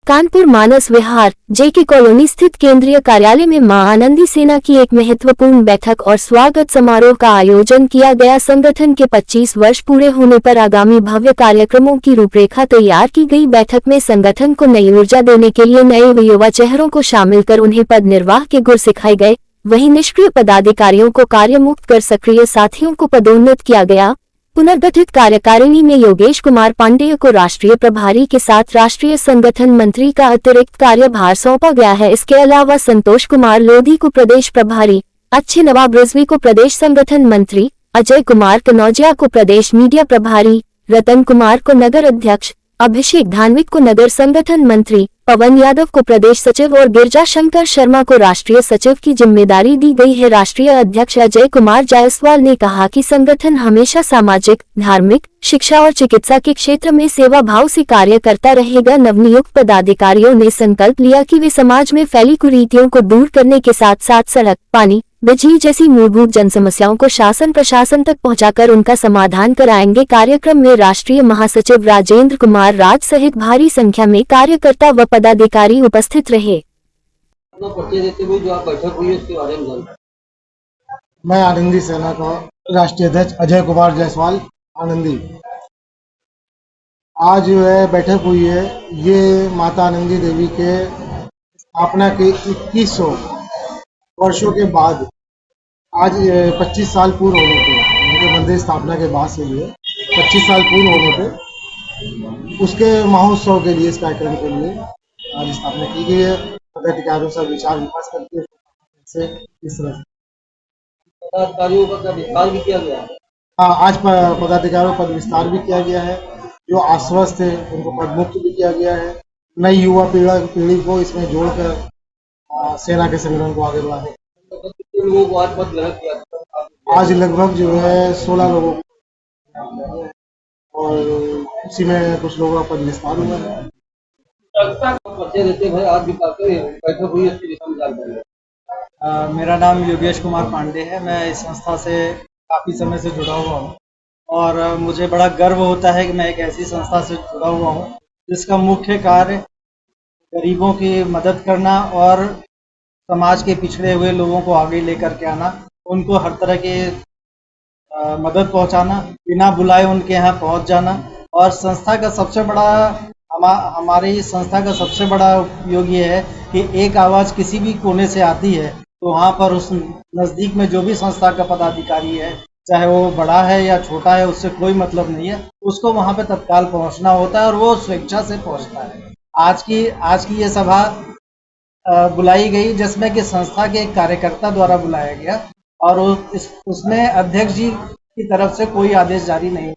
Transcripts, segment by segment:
कानपुर मानस विहार जेके colony स्थित केंद्रीय कार्यालय में मां आनंदी सेना की एक महत्वपूर्ण बैठक और स्वागत समारोह का आयोजन किया गया। संगठन के 25 वर्ष पूरे होने पर आगामी भव्य कार्यक्रमों की रूपरेखा तैयार की गई। बैठक में संगठन को नई ऊर्जा देने के लिए नए युवा चेहरों को शामिल कर उन्हें पद निर्वाह के गुर सिखाए गए। वहीं निष्क्रिय पदाधिकारियों को कार्यमुक्त कर सक्रिय साथियों को पदोन्नत किया गया। पुनर्गठित कार्यकारिणी में योगेश कुमार पांडेय को राष्ट्रीय प्रभारी के साथ राष्ट्रीय संगठन मंत्री का अतिरिक्त कार्यभार सौंपा गया है। इसके अलावा संतोष कुमार लोधी को प्रदेश प्रभारी, अच्छे नवाब रिजवी को प्रदेश संगठन मंत्री, अजय कुमार कनौजिया को प्रदेश मीडिया प्रभारी, रतन कुमार को नगर अध्यक्ष, अभिषेक धानविक को नगर संगठन मंत्री, पवन यादव को प्रदेश सचिव और गिरजा शंकर शर्मा को राष्ट्रीय सचिव की जिम्मेदारी दी गई है। राष्ट्रीय अध्यक्ष अजय कुमार जायसवाल ने कहा कि संगठन हमेशा सामाजिक, धार्मिक, शिक्षा और चिकित्सा के क्षेत्र में सेवा भाव से कार्य करता रहेगा। नवनियुक्त पदाधिकारियों ने संकल्प लिया कि वे समाज में फैली कुरीतियों को दूर करने के साथ साथ सड़क, पानी, बिजली जैसी मूलभूत जन समस्याओं को शासन प्रशासन तक पहुंचाकर उनका समाधान कराएंगे। कार्यक्रम में राष्ट्रीय महासचिव राजेंद्र कुमार राज सहित भारी संख्या में कार्यकर्ता व पदाधिकारी उपस्थित रहे। मैं आनंदी सेना का राष्ट्रीय अध्यक्ष अजय कुमार जायसवाल आनंदी। आज जो है बैठक हुई है, ये माता आनंदी देवी के स्थापना के 2100 वर्षों के बाद आज 25 साल पूर्ण होने पे, उनके मंदिर स्थापना के बाद से जो है 25 साल पूर्ण होने पे उसके महोत्सव के लिए, इस कार्यक्रम के लिए आज स्थापना की गई है। पदाधिकारियों से विचार विमर्श करके इस तरह पदाधिकारियों का विस्तार भी किया गया है। हाँ, आज पदाधिकारियों पद विस्तार भी किया गया है। जो आश्वस्त थे उनको पद मुक्त भी किया गया है। नई युवा पीढ़ी को इसमें जोड़कर सेना के संगठन को आगे बढ़ाने। लोगों को आज पद ग्रहण किया, आज लगभग जो है 16 लोगों को, और उसी में कुछ लोगों का पद विस्तार हुआ है। मेरा नाम योगेश कुमार पांडे है। मैं इस संस्था से काफ़ी समय से जुड़ा हुआ हूँ और मुझे बड़ा गर्व होता है कि मैं एक ऐसी संस्था से जुड़ा हुआ हूँ जिसका मुख्य कार्य गरीबों की मदद करना और समाज के पिछड़े हुए लोगों को आगे लेकर के आना, उनको हर तरह के मदद पहुंचाना, बिना बुलाए उनके यहाँ पहुंच जाना। और संस्था का सबसे बड़ा हमारी संस्था का सबसे बड़ा उपयोग ये है कि एक आवाज़ किसी भी कोने से आती है तो वहाँ पर उस नज़दीक में जो भी संस्था का पदाधिकारी है, चाहे वो बड़ा है या छोटा है, उससे कोई मतलब नहीं है, उसको वहाँ पे तत्काल पहुँचना होता है और वो स्वेच्छा से पहुँचता है। आज की ये सभा बुलाई गई जिसमें कि संस्था के एक कार्यकर्ता द्वारा बुलाया गया और उसमें अध्यक्ष जी की तरफ से कोई आदेश जारी नहीं,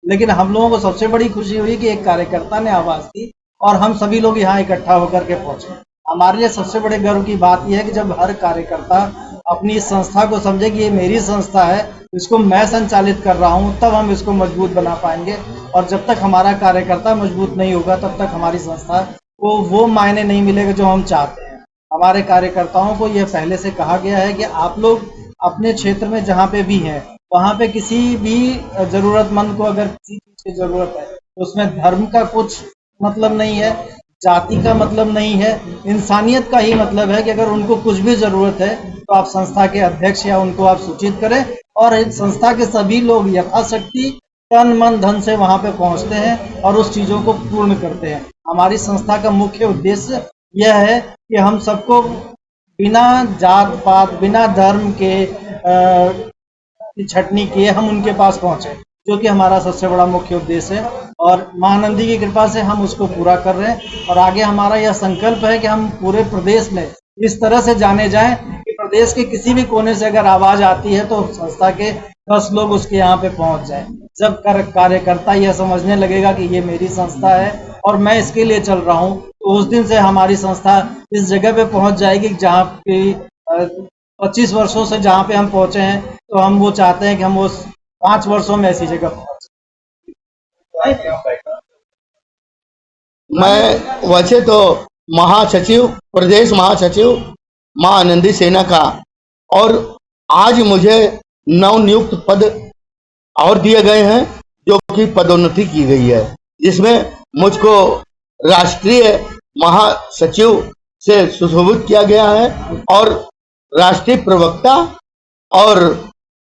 लेकिन हम लोगों को सबसे बड़ी खुशी हुई कि एक कार्यकर्ता ने आवाज़ दी और हम सभी लोग यहाँ इकट्ठा होकर के पहुँचे। हमारे लिए सबसे बड़े गर्व की बात यह है कि जब हर कार्यकर्ता अपनी इस संस्था को समझे कि ये मेरी संस्था है, इसको मैं संचालित कर रहा हूँ, तब हम इसको मजबूत बना पाएंगे। और जब तक हमारा कार्यकर्ता मजबूत नहीं होगा तब तक हमारी संस्था को वो मायने नहीं मिलेगा जो हम चाहते हैं। हमारे कार्यकर्ताओं को यह पहले से कहा गया है कि आप लोग अपने क्षेत्र में जहाँ पे भी हैं, वहाँ पे किसी भी ज़रूरतमंद को अगर किसी चीज़ की ज़रूरत है तो उसमें धर्म का कुछ मतलब नहीं है, जाति का मतलब नहीं है, इंसानियत का ही मतलब है कि अगर उनको कुछ भी ज़रूरत है तो आप संस्था के अध्यक्ष या उनको आप सूचित करें और संस्था के सभी लोग यथाशक्ति तन मन धन से वहाँ पे पहुँचते हैं और उस चीज़ों को पूर्ण करते हैं। हमारी संस्था का मुख्य उद्देश्य यह है कि हम सबको बिना जात पात, बिना धर्म के छटनी किए हम उनके पास पहुँचे, जो कि हमारा सबसे बड़ा मुख्य उद्देश्य है। और मां आनंदी की कृपा से हम उसको पूरा कर रहे हैं और आगे हमारा यह संकल्प है कि हम पूरे प्रदेश में इस तरह से जाने जाएं कि प्रदेश के किसी भी कोने से अगर आवाज़ आती है तो संस्था के 10 लोग उसके यहाँ पे पहुँच जाएं। जब कार्यकर्ता यह समझने लगेगा कि ये मेरी संस्था है और मैं इसके लिए चल रहा हूँ, तो उस दिन से हमारी संस्था इस जगह पे पहुँच जाएगी जहाँ पे 25 वर्षों से जहाँ पे हम पहुँचे हैं, तो हम वो चाहते हैं कि हम उस 5 वर्षों में ऐसी जगह पहुँचे। मैं वैसे तो महासचिव, प्रदेश महासचिव मां आनंदी सेना का, और आज मुझे नवनियुक्त पद और दिए गए हैं जो कि पदोन्नति की गई है, जिसमें मुझको राष्ट्रीय महासचिव से सुशोभित किया गया है और राष्ट्रीय प्रवक्ता और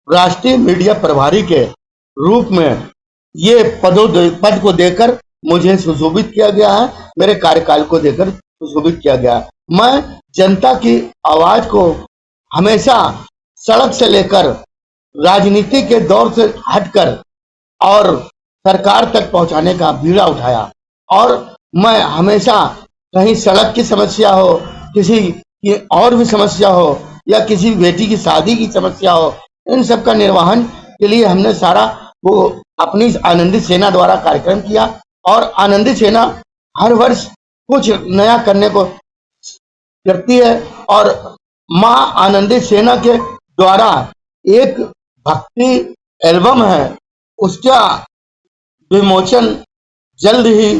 राष्ट्रीय मीडिया प्रभारी के रूप में ये पद को देकर मुझे सुशोभित किया गया है, मेरे कार्यकाल को देकर सुशोभित किया गया है। मैं जनता की आवाज को हमेशा सड़क से लेकर राजनीति के दौर से हटकर और सरकार तक पहुंचाने का बीड़ा उठाया और मैं हमेशा कहीं सड़क की समस्या हो, किसी की और भी समस्या हो या किसी बेटी की शादी की समस्या हो, इन सब का निर्वहन के लिए हमने सारा वो अपनी आनंदी सेना द्वारा कार्यक्रम किया और आनंदी सेना हर वर्ष कुछ नया करने को करती है और मां आनंदी सेना के द्वारा एक भक्ति एल्बम है, उसका विमोचन जल्द ही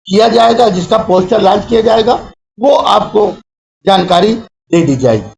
किया जाएगा, जिसका पोस्टर लॉन्च किया जाएगा, वो आपको जानकारी दे दी जाएगी।